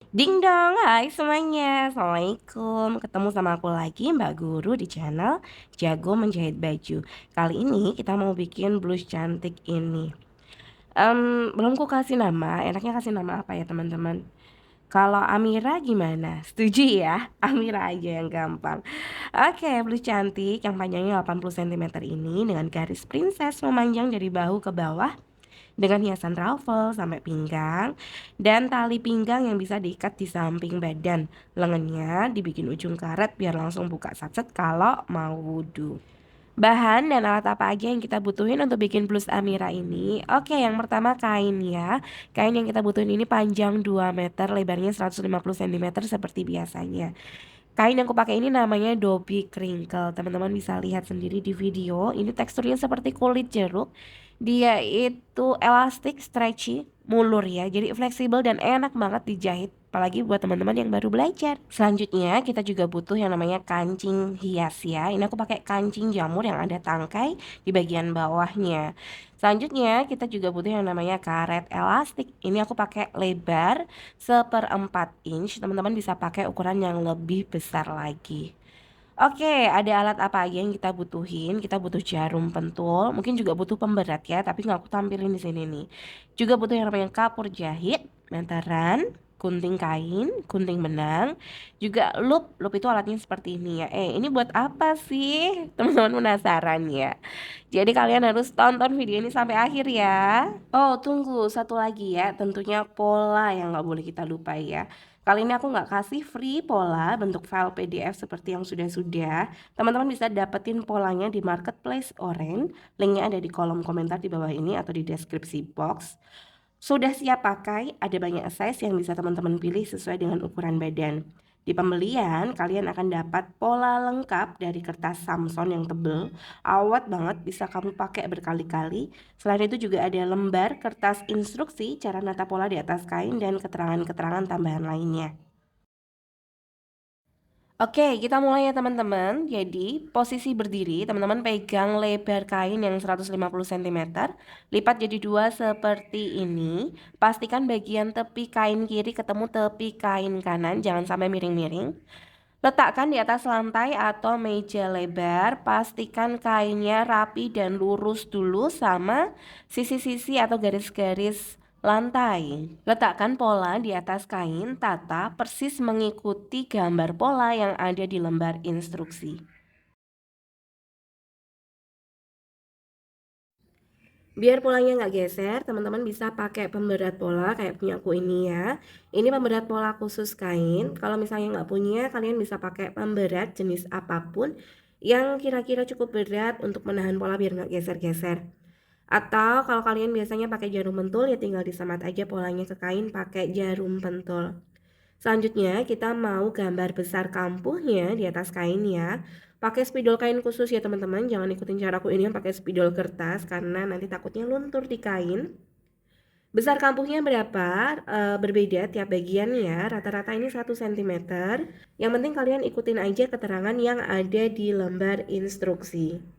Ding dong, hai semuanya, Assalamualaikum. Ketemu sama aku lagi Mbak Guru di channel Jago Menjahit Baju. Kali ini kita mau bikin blus cantik ini. Belum ku kasih nama, enaknya kasih nama apa ya teman-teman? Kalau Amira gimana? Setuju ya? Amira aja yang gampang. Oke, blus cantik yang panjangnya 80 cm ini dengan garis princess memanjang dari bahu ke bawah dengan hiasan ruffle sampai pinggang dan tali pinggang yang bisa diikat di samping badan. Lengannya dibikin ujung karet biar langsung buka satset kalau mau wudhu. Bahan dan alat apa aja yang kita butuhin untuk bikin blus Amira ini? Oke, yang pertama kain ya. Kain yang kita butuhin ini panjang 2 meter, lebarnya 150 cm seperti biasanya. Kain yang aku pakai ini namanya Dobby Crinkle. Teman-teman bisa lihat sendiri di video. Ini teksturnya seperti kulit jeruk. Dia itu elastik, stretchy, mulur ya. Jadi fleksibel dan enak banget dijahit. Apalagi buat teman-teman yang baru belajar. Selanjutnya kita juga butuh yang namanya kancing hias ya. Ini aku pakai kancing jamur yang ada tangkai di bagian bawahnya. Selanjutnya kita juga butuh yang namanya karet elastik. Ini aku pakai lebar 1/4 inch. Teman-teman bisa pakai ukuran yang lebih besar lagi. Oke, ada alat apa aja yang kita butuhin? Kita butuh jarum pentul, mungkin juga butuh pemberat ya, tapi nggak aku tampilin di sini nih. Juga butuh yang namanya kapur jahit, meteran, gunting kain, gunting benang, juga loop. Loop itu alatnya seperti ini ya. Ini buat apa sih? Teman-teman penasaran ya? Jadi kalian harus tonton video ini sampai akhir ya. Oh, tunggu satu lagi ya, tentunya pola yang nggak boleh kita lupa ya. Kali ini aku nggak kasih free pola bentuk file PDF seperti yang sudah-sudah. Teman-teman bisa dapetin polanya di Marketplace Orange. Linknya ada di kolom komentar di bawah ini atau di deskripsi box. Sudah siap pakai, ada banyak size yang bisa teman-teman pilih sesuai dengan ukuran badan. Di pembelian, kalian akan dapat pola lengkap dari kertas Samson yang tebel, awet banget, bisa kamu pakai berkali-kali. Selain itu juga ada lembar kertas instruksi cara nata pola di atas kain dan keterangan-keterangan tambahan lainnya. Oke, kita mulai ya teman-teman. Jadi, posisi berdiri, teman-teman pegang lebar kain yang 150 cm, lipat jadi dua seperti ini. Pastikan bagian tepi kain kiri ketemu tepi kain kanan, jangan sampai miring-miring. Letakkan di atas lantai atau meja lebar, pastikan kainnya rapi dan lurus dulu sama sisi-sisi atau garis-garis lantai. Letakkan pola di atas kain, tata persis mengikuti gambar pola yang ada di lembar instruksi. Biar polanya nggak geser, teman-teman bisa pakai pemberat pola kayak punya aku ini ya. Ini pemberat pola khusus kain. Kalau misalnya nggak punya, kalian bisa pakai pemberat jenis apapun yang kira-kira cukup berat untuk menahan pola biar nggak geser-geser. Atau kalau kalian biasanya pakai jarum pentul, ya tinggal disemat aja polanya ke kain pakai jarum pentul. Selanjutnya kita mau gambar besar kampuhnya di atas kain ya. Pakai spidol kain khusus ya teman-teman, jangan ikutin caraku ini yang pakai spidol kertas karena nanti takutnya luntur di kain. Besar kampuhnya berapa? Berbeda tiap bagian ya. Rata-rata ini 1 cm. Yang penting kalian ikutin aja keterangan yang ada di lembar instruksi.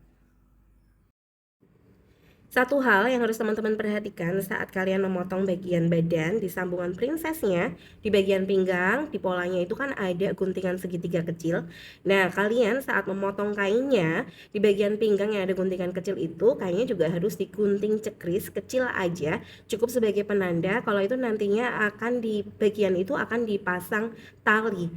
Satu hal yang harus teman-teman perhatikan saat kalian memotong bagian badan di sambungan princessnya, di bagian pinggang, di polanya itu kan ada guntingan segitiga kecil. Nah, kalian saat memotong kainnya, di bagian pinggang yang ada guntingan kecil itu, kainnya juga harus digunting cekris kecil aja, cukup sebagai penanda kalau itu nantinya akan di bagian itu akan dipasang tali.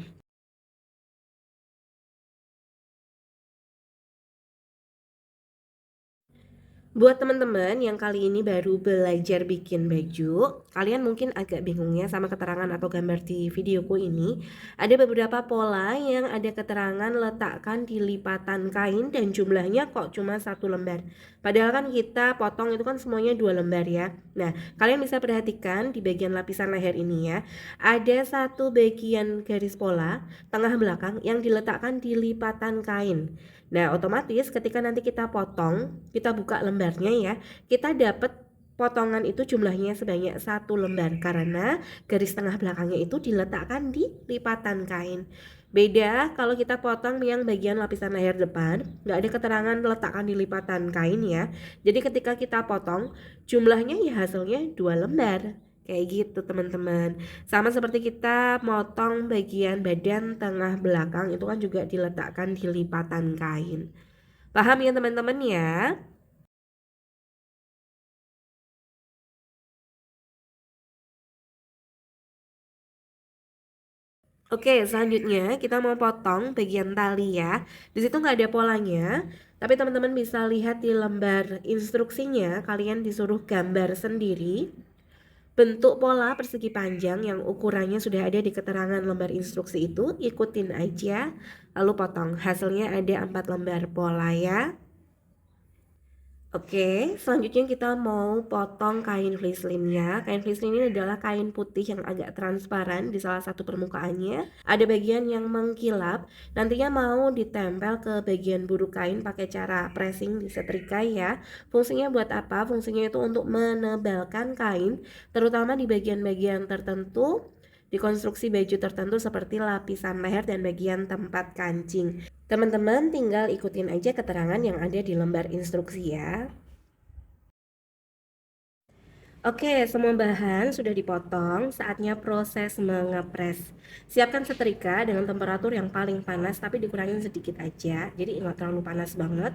Buat teman-teman yang kali ini baru belajar bikin baju, kalian mungkin agak bingung ya sama keterangan atau gambar di videoku ini. Ada beberapa pola yang ada keterangan letakkan di lipatan kain dan jumlahnya kok cuma 1 lembar. Padahal kan kita potong itu kan semuanya 2 lembar ya. Nah, kalian bisa perhatikan di bagian lapisan leher ini ya. Ada satu bagian garis pola tengah belakang yang diletakkan di lipatan kain. Nah, otomatis ketika nanti kita potong, kita buka lembarnya ya, kita dapat potongan itu jumlahnya sebanyak 1 lembar karena garis tengah belakangnya itu diletakkan di lipatan kain. Beda kalau kita potong yang bagian lapisan leher depan, nggak ada keterangan letakkan di lipatan kain ya. Jadi ketika kita potong, jumlahnya ya hasilnya 2 lembar. Kayak gitu teman-teman. Sama seperti kita motong bagian badan tengah belakang itu kan juga diletakkan di lipatan kain. Paham ya teman-teman ya? Oke, selanjutnya kita mau potong bagian tali ya. Di situ nggak ada polanya, tapi teman-teman bisa lihat di lembar instruksinya. Kalian disuruh gambar sendiri bentuk pola persegi panjang yang ukurannya sudah ada di keterangan lembar instruksi itu. Ikutin aja, lalu potong. Hasilnya ada 4 lembar pola ya. Oke, selanjutnya kita mau potong kain fleece-nya. Kain fleece ini adalah kain putih yang agak transparan di salah satu permukaannya. Ada bagian yang mengkilap, nantinya mau ditempel ke bagian buru kain pakai cara pressing di setrika ya. Fungsinya buat apa? Fungsinya itu untuk menebalkan kain, terutama di bagian-bagian tertentu di konstruksi baju tertentu seperti lapisan leher dan bagian tempat kancing. Teman-teman tinggal ikutin aja keterangan yang ada di lembar instruksi ya. Oke, semua bahan sudah dipotong, saatnya proses mengepres. Siapkan setrika dengan temperatur yang paling panas tapi dikurangin sedikit aja, jadi nggak terlalu panas banget.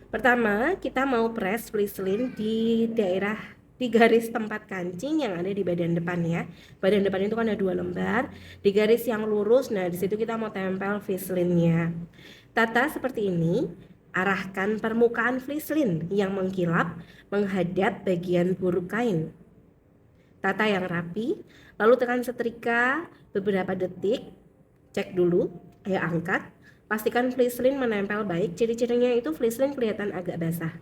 Pertama, kita mau press fleece di daerah di garis tempat kancing yang ada di badan depan ya. Badan depan itu kan ada 2 lembar, di garis yang lurus. Nah, di situ kita mau tempel fleece-nya. Tata seperti ini. Arahkan permukaan fleece yang mengkilap menghadap bagian buru kain. Tata yang rapi, lalu tekan setrika beberapa detik. Cek dulu, ayo angkat. Pastikan fleece menempel baik. Ciri-cirinya itu fleece kelihatan agak basah.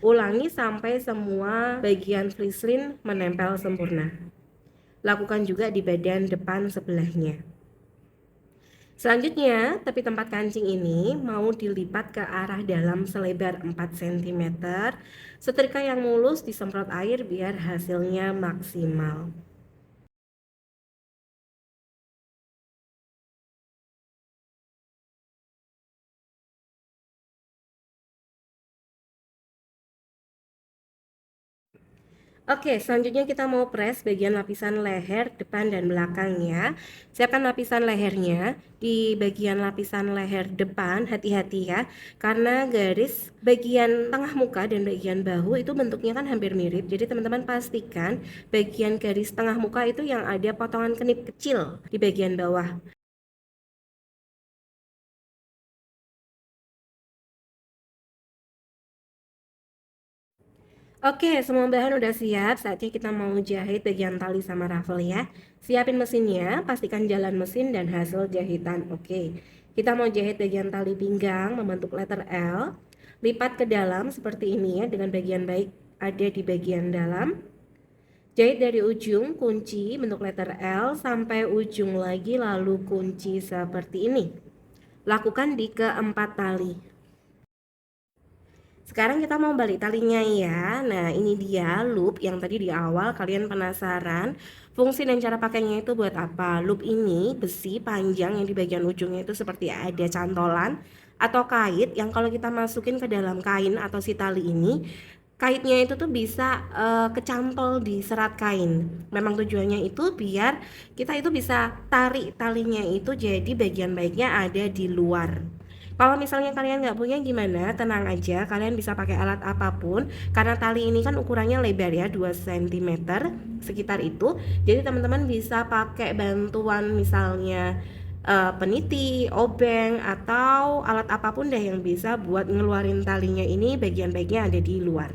Ulangi sampai semua bagian fleece menempel sempurna. Lakukan juga di badan depan sebelahnya. Selanjutnya, tepi tempat kancing ini mau dilipat ke arah dalam selebar 4 cm. Setrika yang mulus disemprot air biar hasilnya maksimal. Oke, selanjutnya kita mau press bagian lapisan leher depan dan belakang ya. Siapkan lapisan lehernya. Di bagian lapisan leher depan, hati-hati ya, karena garis bagian tengah muka dan bagian bahu itu bentuknya kan hampir mirip. Jadi teman-teman pastikan bagian garis tengah muka itu yang ada potongan kenip kecil di bagian bawah. Oke, semua bahan udah siap. Saatnya kita mau jahit bagian tali sama raffle ya. Siapin mesinnya, pastikan jalan mesin dan hasil jahitan. Oke, kita mau jahit bagian tali pinggang membentuk letter L. Lipat ke dalam seperti ini ya, dengan bagian baik ada di bagian dalam. Jahit dari ujung kunci bentuk letter L sampai ujung lagi lalu kunci seperti ini. Lakukan di keempat tali. Sekarang kita mau balik talinya ya. Nah, ini dia loop yang tadi di awal kalian penasaran fungsi dan cara pakainya itu buat apa. Loop ini besi panjang yang di bagian ujungnya itu seperti ada cantolan atau kait yang kalau kita masukin ke dalam kain atau si tali ini, kaitnya itu tuh bisa kecantol di serat kain. Memang tujuannya itu biar kita itu bisa tarik talinya itu jadi bagian baiknya ada di luar. Kalau misalnya kalian nggak punya gimana, tenang aja, kalian bisa pakai alat apapun karena tali ini kan ukurannya lebar ya, 2 cm sekitar itu. Jadi teman-teman bisa pakai bantuan misalnya peniti, obeng atau alat apapun deh yang bisa buat ngeluarin talinya ini bagian-bagian ada di luar.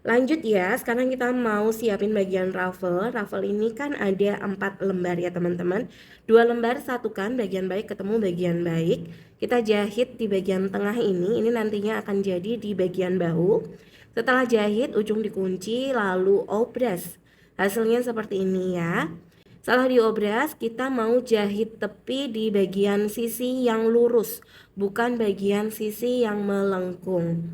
Lanjut ya, sekarang kita mau siapin bagian raffle. Raffle ini kan ada 4 lembar ya teman-teman. 2 lembar satukan bagian baik ketemu bagian baik. Kita jahit di bagian tengah ini nantinya akan jadi di bagian bahu. Setelah jahit, ujung dikunci lalu obras. Hasilnya seperti ini ya. Setelah diobras, kita mau jahit tepi di bagian sisi yang lurus, bukan bagian sisi yang melengkung.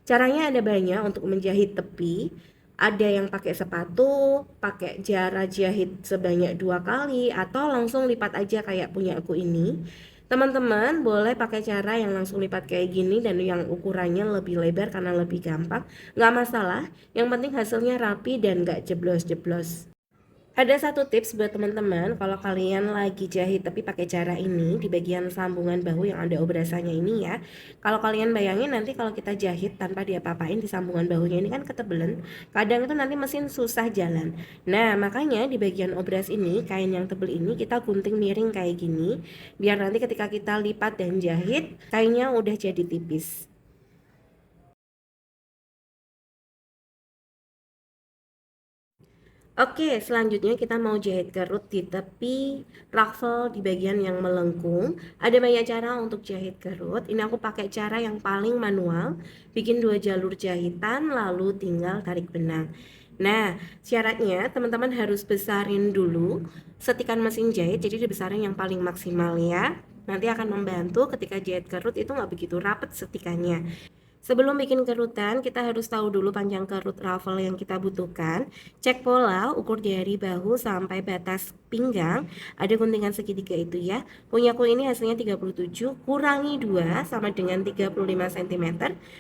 Caranya ada banyak untuk menjahit tepi. Ada yang pakai sepatu, pakai jara jahit sebanyak 2 kali, atau langsung lipat aja kayak punya aku ini. Teman-teman boleh pakai cara yang langsung lipat kayak gini dan yang ukurannya lebih lebar karena lebih gampang. Nggak masalah, yang penting hasilnya rapi dan nggak jeblos-jeblos. Ada satu tips buat teman-teman, kalau kalian lagi jahit tapi pakai cara ini di bagian sambungan bahu yang ada obrasannya ini ya. Kalau kalian bayangin nanti kalau kita jahit tanpa diapa-apain di sambungan bahunya ini kan ketebelan, kadang itu nanti mesin susah jalan. Nah, makanya di bagian obras ini, kain yang tebel ini kita gunting miring kayak gini, biar nanti ketika kita lipat dan jahit, kainnya udah jadi tipis. Oke, selanjutnya kita mau jahit kerut di tepi ruffle di bagian yang melengkung. Ada banyak cara untuk jahit kerut. Ini aku pakai cara yang paling manual, bikin 2 jalur jahitan lalu tinggal tarik benang. Nah, syaratnya teman-teman harus besarin dulu setikan mesin jahit, jadi dibesarin yang paling maksimal ya. Nanti akan membantu ketika jahit kerut itu nggak begitu rapet setikannya. Sebelum bikin kerutan, kita harus tahu dulu panjang kerut ruffle yang kita butuhkan. Cek pola, ukur dari bahu sampai batas pinggang. Ada guntingan segitiga itu ya. Punyaku ini hasilnya 37, kurangi 2 sama dengan 35 cm.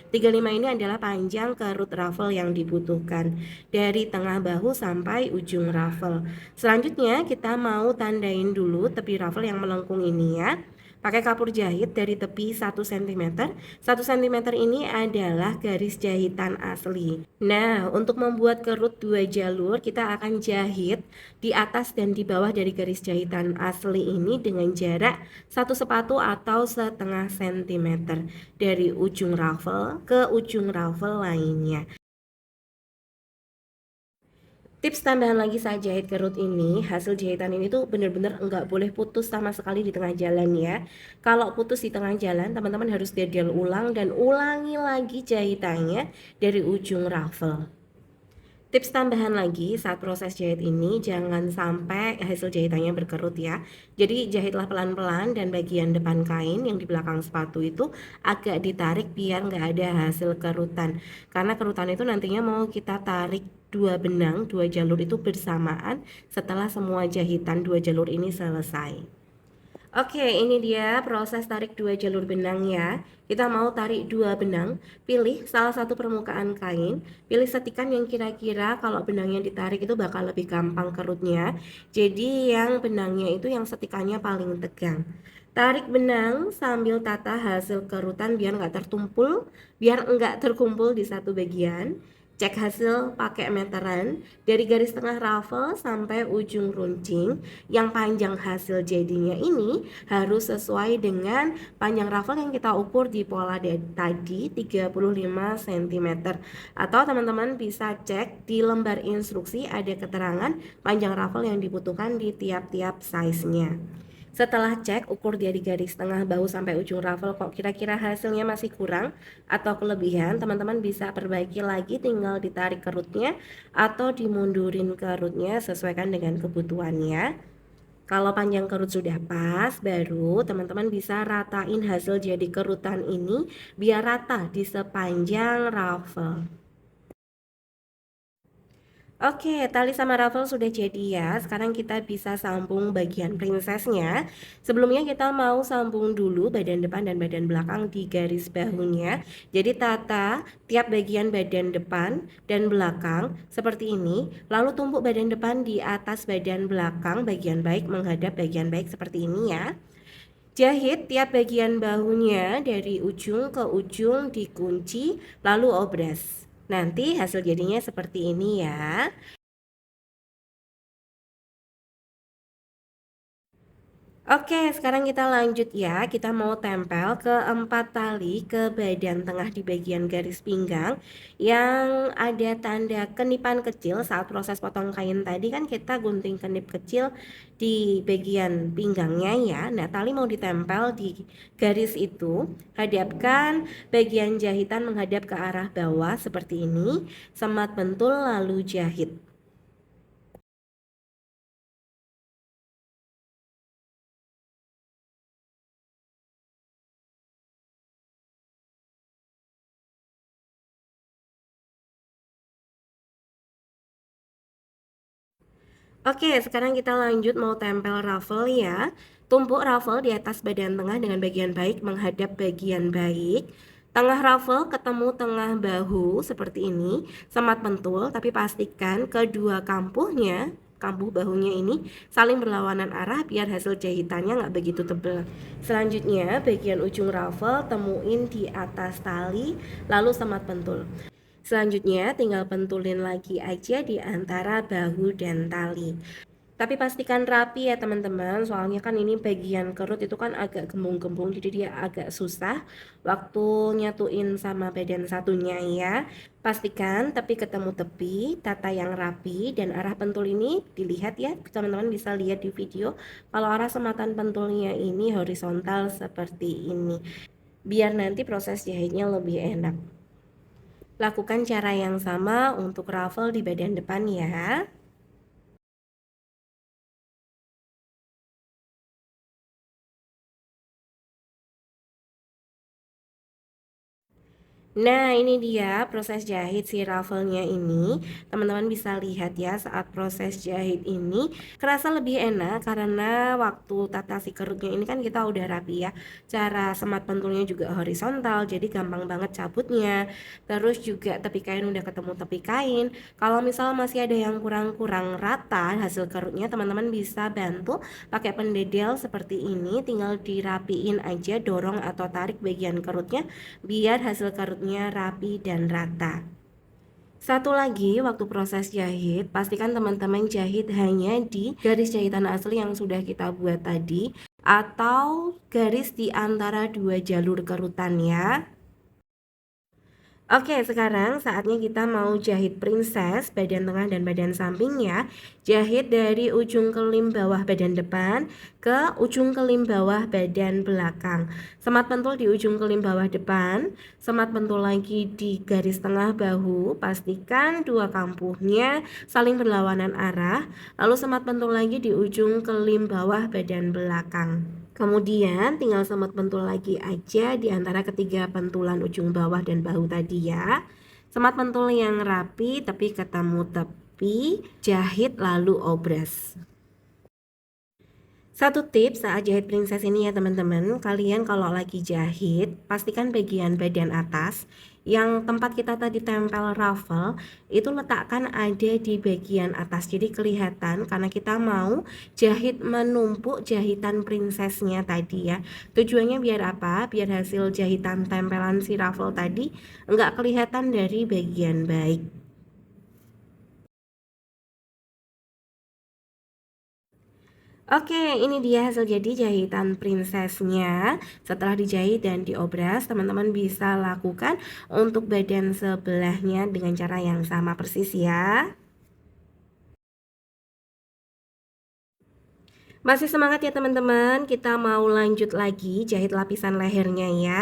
35 ini adalah panjang kerut ruffle yang dibutuhkan. Dari tengah bahu sampai ujung ruffle. Selanjutnya kita mau tandain dulu tepi ruffle yang melengkung ini ya. Pakai kapur jahit dari tepi 1 cm. 1 cm ini adalah garis jahitan asli. Nah, untuk membuat kerut 2 jalur, kita akan jahit di atas dan di bawah dari garis jahitan asli ini dengan jarak 1 sepatu atau setengah sentimeter dari ujung ruffle ke ujung ruffle lainnya. Tips tambahan lagi saat jahit kerut ini, hasil jahitan ini tuh bener-bener nggak boleh putus sama sekali di tengah jalan ya. Kalau putus di tengah jalan, teman-teman harus dedel ulang dan ulangi lagi jahitannya dari ujung ruffle. Tips tambahan lagi saat proses jahit ini, jangan sampai hasil jahitannya berkerut ya. Jadi jahitlah pelan-pelan dan bagian depan kain yang di belakang sepatu itu agak ditarik biar nggak ada hasil kerutan. Karena kerutan itu nantinya mau kita tarik 2 benang, 2 jalur itu bersamaan setelah semua jahitan 2 jalur ini selesai. Oke, ini dia proses tarik 2 jalur benang ya. Kita mau tarik 2 benang, pilih salah satu permukaan kain, pilih setikan yang kira-kira kalau benangnya ditarik itu bakal lebih gampang kerutnya. Jadi yang benangnya itu yang setikannya paling tegang. Tarik benang sambil tata hasil kerutan biar nggak tertumpul, biar nggak terkumpul di satu bagian. Cek hasil pakai meteran dari garis tengah ruffle sampai ujung runcing. Yang panjang hasil jadinya ini harus sesuai dengan panjang ruffle yang kita ukur di pola tadi 35 cm. Atau teman-teman bisa cek di lembar instruksi ada keterangan panjang ruffle yang dibutuhkan di tiap-tiap size-nya. Setelah cek ukur dari garis tengah bahu sampai ujung ruffle kok kira-kira hasilnya masih kurang atau kelebihan, teman-teman bisa perbaiki lagi, tinggal ditarik kerutnya atau dimundurin kerutnya sesuaikan dengan kebutuhannya. Kalau panjang kerut sudah pas, baru teman-teman bisa ratain hasil jadi kerutan ini biar rata di sepanjang ruffle. Oke, tali sama ruffle sudah jadi ya. Sekarang kita bisa sambung bagian princessnya. Sebelumnya kita mau sambung dulu badan depan dan badan belakang di garis bahunya. Jadi tata tiap bagian badan depan dan belakang seperti ini. Lalu tumpuk badan depan di atas badan belakang, bagian baik menghadap bagian baik seperti ini ya. Jahit tiap bagian bahunya dari ujung ke ujung dikunci, lalu obras. Nanti hasil jadinya seperti ini ya. Oke, sekarang kita lanjut ya. Kita mau tempel keempat tali ke badan tengah di bagian garis pinggang yang ada tanda kenipan kecil. Saat proses potong kain tadi kan kita gunting kenip kecil di bagian pinggangnya ya. Nah, tali mau ditempel di garis itu. Hadapkan bagian jahitan menghadap ke arah bawah seperti ini. Semat bentul lalu jahit. Oke, sekarang kita lanjut mau tempel ruffle ya. Tumpuk ruffle di atas badan tengah dengan bagian baik menghadap bagian baik. Tengah ruffle ketemu tengah bahu seperti ini. Semat pentul, tapi pastikan kedua kambuh bahunya ini saling berlawanan arah biar hasil jahitannya nggak begitu tebal. Selanjutnya bagian ujung ruffle temuin di atas tali lalu semat pentul. Selanjutnya tinggal pentulin lagi aja di antara bahu dan tali. Tapi pastikan rapi ya teman-teman, soalnya kan ini bagian kerut itu kan agak gembung-gembung, jadi dia agak susah waktu nyatuin sama badan satunya ya. Pastikan tepi ketemu tepi, tata yang rapi, dan arah pentul ini dilihat ya, teman-teman bisa lihat di video. Kalau arah sematan pentulnya ini horizontal seperti ini, biar nanti proses jahitnya lebih enak. Lakukan cara yang sama untuk ruffle di bagian depan ya. Nah, ini dia proses jahit si ruffle-nya ini. Teman-teman bisa lihat ya saat proses jahit ini kerasa lebih enak karena waktu tata si kerutnya ini kan kita udah rapi ya. Cara semat pentulnya juga horizontal, jadi gampang banget cabutnya. Terus juga tepi kain udah ketemu tepi kain. Kalau misal masih ada yang kurang-kurang rata hasil kerutnya, teman-teman bisa bantu pakai pendedel seperti ini. Tinggal dirapiin aja, dorong atau tarik bagian kerutnya biar hasil kerutnya rapi dan rata. Satu lagi, waktu proses jahit, pastikan teman-teman jahit hanya di garis jahitan asli yang sudah kita buat tadi atau garis di antara dua jalur kerutan ya. Oke, sekarang saatnya kita mau jahit princess bagian tengah dan bagian sampingnya. Jahit dari ujung kelim bawah bagian depan ke ujung kelim bawah bagian belakang. Semat pentul di ujung kelim bawah depan, semat pentul lagi di garis tengah bahu. Pastikan dua kampuhnya saling berlawanan arah, lalu semat pentul lagi di ujung kelim bawah bagian belakang. Kemudian tinggal semat pentul lagi aja di antara ketiga pentulan ujung bawah dan bahu tadi ya. Semat pentul yang rapi tapi ketemu tepi, jahit lalu obras. Satu tips saat jahit princess ini ya teman-teman, kalian kalau lagi jahit, pastikan bagian atas yang tempat kita tadi tempel ruffle itu letakkan ada di bagian atas, jadi kelihatan karena kita mau jahit menumpuk jahitan princessnya tadi ya. Tujuannya biar apa? Biar hasil jahitan tempelan si ruffle tadi enggak kelihatan dari bagian baik. Oke, ini dia hasil jadi jahitan princessnya. Setelah dijahit dan diobras, teman-teman bisa lakukan untuk bagian sebelahnya dengan cara yang sama persis ya. Masih semangat ya teman-teman, kita mau lanjut lagi jahit lapisan lehernya ya.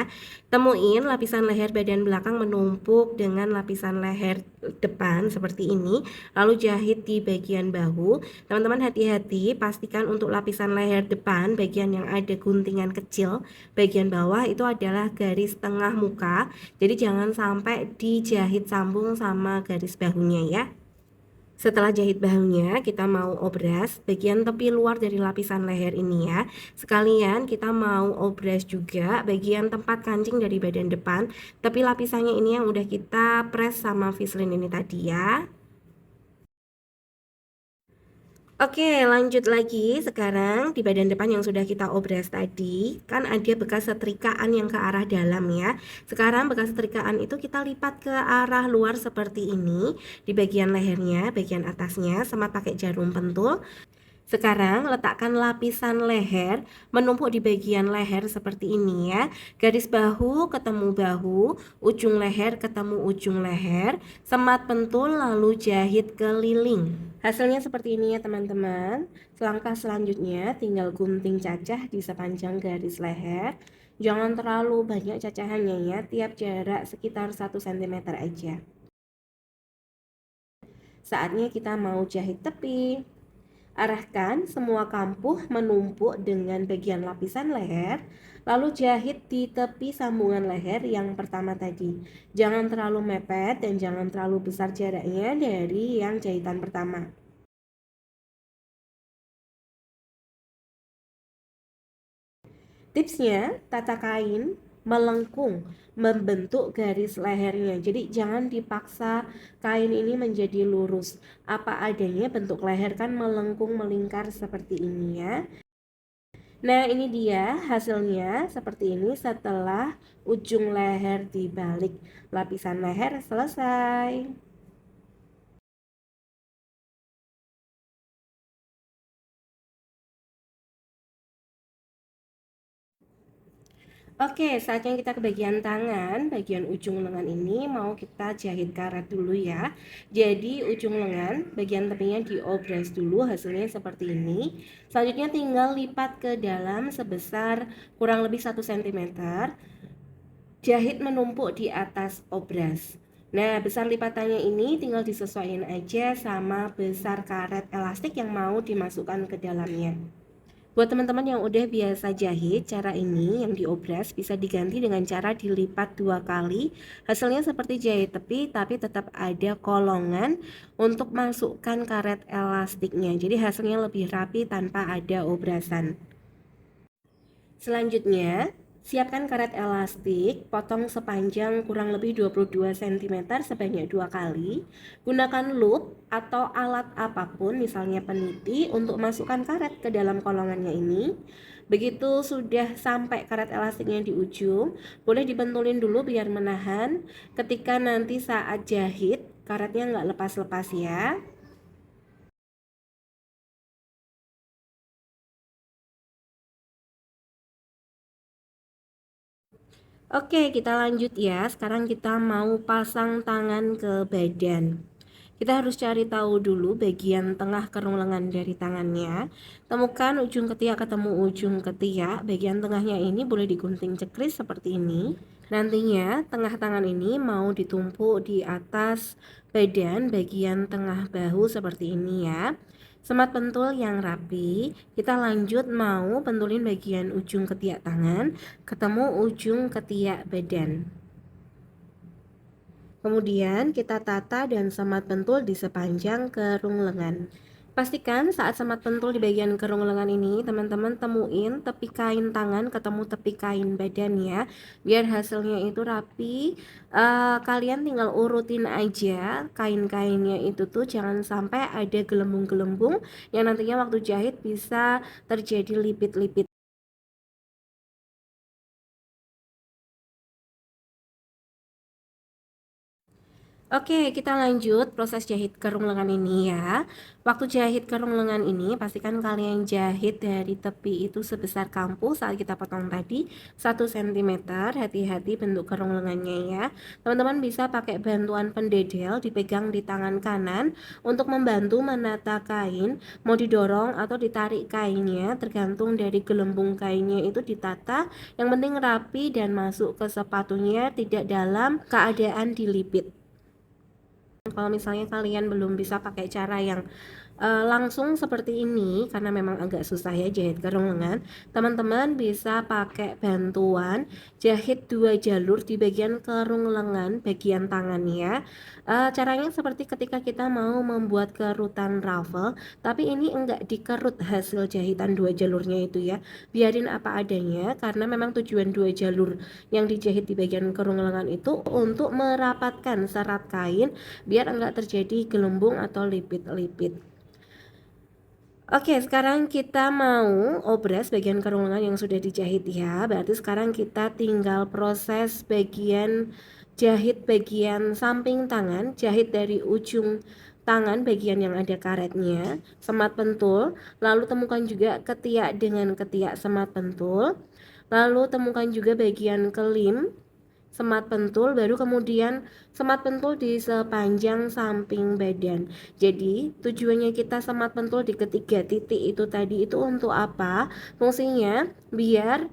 Temuin lapisan leher bagian belakang menumpuk dengan lapisan leher depan seperti ini. Lalu jahit di bagian bahu. Teman-teman hati-hati, pastikan untuk lapisan leher depan bagian yang ada guntingan kecil bagian bawah itu adalah garis tengah muka. Jadi jangan sampai dijahit sambung sama garis bahunya ya. Setelah jahit bahunya, kita mau obras bagian tepi luar dari lapisan leher ini ya. Sekalian kita mau obras juga bagian tempat kancing dari badan depan. Tapi lapisannya ini yang udah kita press sama Vaseline ini tadi ya. Oke, lanjut lagi. Sekarang di badan depan yang sudah kita obras tadi, kan ada bekas setrikaan yang ke arah dalam ya. Sekarang bekas setrikaan itu kita lipat ke arah luar seperti ini. Di bagian lehernya, bagian atasnya, sama pakai jarum pentul. Sekarang letakkan lapisan leher menumpuk di bagian leher seperti ini ya. Garis bahu ketemu bahu, ujung leher ketemu ujung leher, semat pentul lalu jahit keliling. Hasilnya seperti ini ya teman-teman. Langkah selanjutnya tinggal gunting cacah di sepanjang garis leher. Jangan terlalu banyak cacahannya ya, tiap jarak sekitar 1 cm aja. Saatnya kita mau jahit tepi. Arahkan semua kampuh menumpuk dengan bagian lapisan leher, lalu jahit di tepi sambungan leher yang pertama tadi. Jangan terlalu mepet dan jangan terlalu besar jaraknya dari yang jahitan pertama. Tipsnya, tata kain melengkung, membentuk garis lehernya. Jadi jangan dipaksa kain ini menjadi lurus. Apa adanya bentuk leher kan melengkung melingkar seperti ini ya. Nah, ini dia hasilnya seperti ini setelah ujung leher dibalik. Lapisan leher selesai. Oke, saatnya kita ke bagian tangan. Bagian ujung lengan ini mau kita jahit karet dulu ya. Jadi ujung lengan bagian tepinya diobras dulu, hasilnya seperti ini. Selanjutnya tinggal lipat ke dalam sebesar kurang lebih 1 cm. Jahit menumpuk di atas obras. Nah, besar lipatannya ini tinggal disesuaikan aja sama besar karet elastik yang mau dimasukkan ke dalamnya. Buat teman-teman yang udah biasa jahit, cara ini yang diobras bisa diganti dengan cara dilipat 2 kali. Hasilnya seperti jahit tepi, tapi tetap ada kolongan untuk masukkan karet elastiknya. Jadi hasilnya lebih rapi tanpa ada obrasan. Selanjutnya, siapkan karet elastik, potong sepanjang kurang lebih 22 cm sebanyak 2 kali. Gunakan loop atau alat apapun, misalnya peniti, untuk masukkan karet ke dalam kolongannya ini. Begitu sudah sampai karet elastiknya di ujung, boleh dibentulin dulu biar menahan. Ketika nanti saat jahit, karetnya nggak lepas-lepas ya. Oke, kita lanjut ya. Sekarang kita mau pasang tangan ke badan. Kita harus cari tahu dulu bagian tengah kerung lengan dari tangannya. Temukan ujung ketiak ketemu ujung ketiak. Bagian tengahnya ini boleh digunting cekris seperti ini. Nantinya tengah tangan ini mau ditumpuk di atas badan bagian tengah bahu seperti ini ya. Semat pentul yang rapi. Kita lanjut mau pentulin bagian ujung ketiak tangan ketemu ujung ketiak badan. Kemudian kita tata dan semat pentul di sepanjang kerung lengan. Pastikan saat semat pentul di bagian kerung lengan ini teman-teman temuin tepi kain tangan ketemu tepi kain badan ya, biar hasilnya itu rapi. Kalian tinggal urutin aja kain-kainnya itu tuh, jangan sampai ada gelembung-gelembung yang nantinya waktu jahit bisa terjadi lipit-lipit. Oke, kita lanjut proses jahit kerung lengan ini ya. Waktu jahit kerung lengan ini, pastikan kalian jahit dari tepi itu sebesar kampu saat kita potong tadi 1 cm. Hati-hati bentuk kerung lengannya ya. Teman-teman bisa pakai bantuan pendedel dipegang di tangan kanan untuk membantu menata kain. Mau didorong atau ditarik kainnya, tergantung dari gelembung kainnya itu ditata. Yang penting rapi dan masuk ke sepatunya, tidak dalam keadaan dilipit. Kalau misalnya kalian belum bisa pakai cara yang langsung seperti ini karena memang agak susah ya jahit kerung lengan, teman-teman bisa pakai bantuan jahit 2 jalur di bagian kerung lengan bagian tangannya. Caranya seperti ketika kita mau membuat kerutan ruffle, tapi ini enggak dikerut hasil jahitan 2 jalurnya itu ya, biarin apa adanya karena memang tujuan 2 jalur yang dijahit di bagian kerung lengan itu untuk merapatkan serat kain biar enggak terjadi gelembung atau lipit-lipit. Oke, sekarang kita mau obras bagian kerung lengan yang sudah dijahit ya. Berarti sekarang kita tinggal proses bagian jahit bagian samping tangan, jahit dari ujung tangan bagian yang ada karetnya, semat pentul, lalu temukan juga ketiak dengan ketiak semat pentul, lalu temukan juga bagian kelim semat pentul, baru kemudian semat pentul di sepanjang samping badan. Jadi tujuannya kita semat pentul di ketiga titik itu tadi itu untuk apa? Fungsinya biar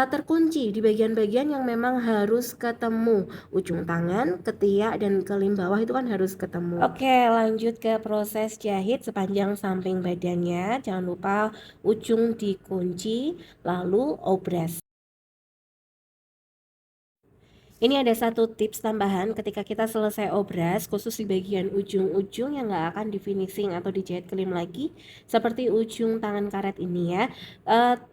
terkunci di bagian-bagian yang memang harus ketemu. Ujung tangan, ketiak, dan kelim bawah itu kan harus ketemu. Oke, lanjut ke proses jahit sepanjang samping badannya. Jangan lupa ujung dikunci, lalu obras. Ini ada satu tips tambahan ketika kita selesai obras, khusus di bagian ujung-ujung yang nggak akan di finishing atau dijahit kelim lagi, seperti ujung tangan karet ini ya.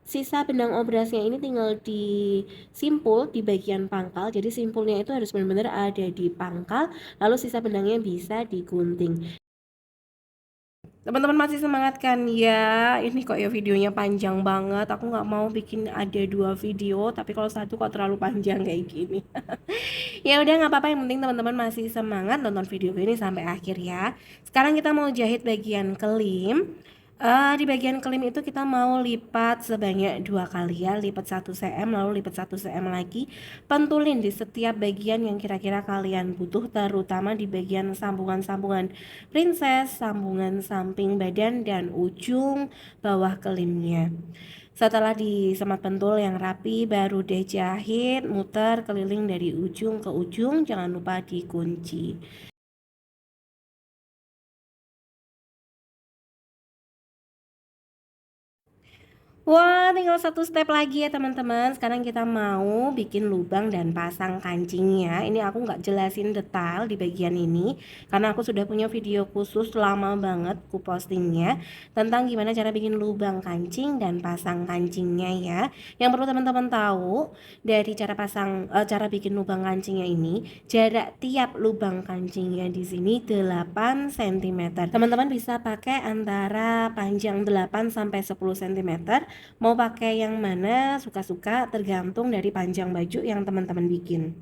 Sisa benang obrasnya ini tinggal disimpul di bagian pangkal, jadi simpulnya itu harus benar-benar ada di pangkal, lalu sisa benangnya bisa digunting. Teman-teman masih semangat kan ya? Ini kok ya videonya panjang banget. Aku nggak mau bikin ada 2 video, tapi kalau satu kok terlalu panjang kayak gini. Ya udah nggak apa-apa, yang penting teman-teman masih semangat nonton video ini sampai akhir ya. Sekarang kita mau jahit bagian kelim. Di bagian kelim itu kita mau lipat sebanyak 2 kali ya, lipat 1 cm lalu lipat 1 cm lagi. Pentulin di setiap bagian yang kira-kira kalian butuh, terutama di bagian sambungan-sambungan princess, sambungan samping badan dan ujung bawah kelimnya. Setelah disemat pentul yang rapi, baru deh jahit, muter keliling dari ujung ke ujung, jangan lupa dikunci. Wah, tinggal satu step lagi ya teman-teman. Sekarang kita mau bikin lubang dan pasang kancingnya. Ini aku nggak jelasin detail di bagian ini, karena aku sudah punya video khusus lama banget ku postingnya tentang gimana cara bikin lubang kancing dan pasang kancingnya ya. Yang perlu teman-teman tahu dari cara bikin lubang kancingnya ini, jarak tiap lubang kancingnya di sini 8 cm. Teman-teman bisa pakai antara panjang 8 sampai 10 cm. Mau pakai yang mana suka-suka, tergantung dari panjang baju yang teman-teman bikin.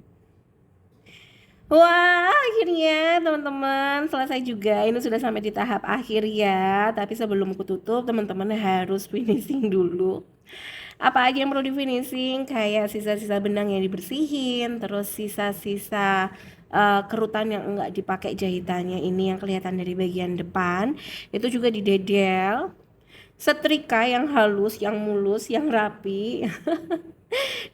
Wah, akhirnya teman-teman selesai juga. Ini sudah sampai di tahap akhir ya. Tapi sebelum aku tutup, teman-teman harus finishing dulu. Apa aja yang perlu di finishing? Kayak sisa-sisa benang yang dibersihin, terus sisa-sisa kerutan yang enggak dipakai jahitannya ini yang kelihatan dari bagian depan, itu juga didedel. Setrika yang halus, yang mulus, yang rapi.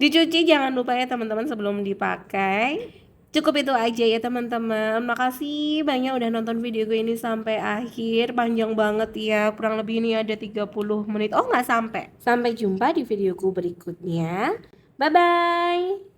Dicuci jangan lupa ya teman-teman sebelum dipakai. Cukup itu aja ya teman-teman. Makasih banyak udah nonton video gue ini sampai akhir. Panjang banget ya. Kurang lebih ini ada 30 menit. Oh nggak sampai. Sampai jumpa di videoku berikutnya. Bye-bye.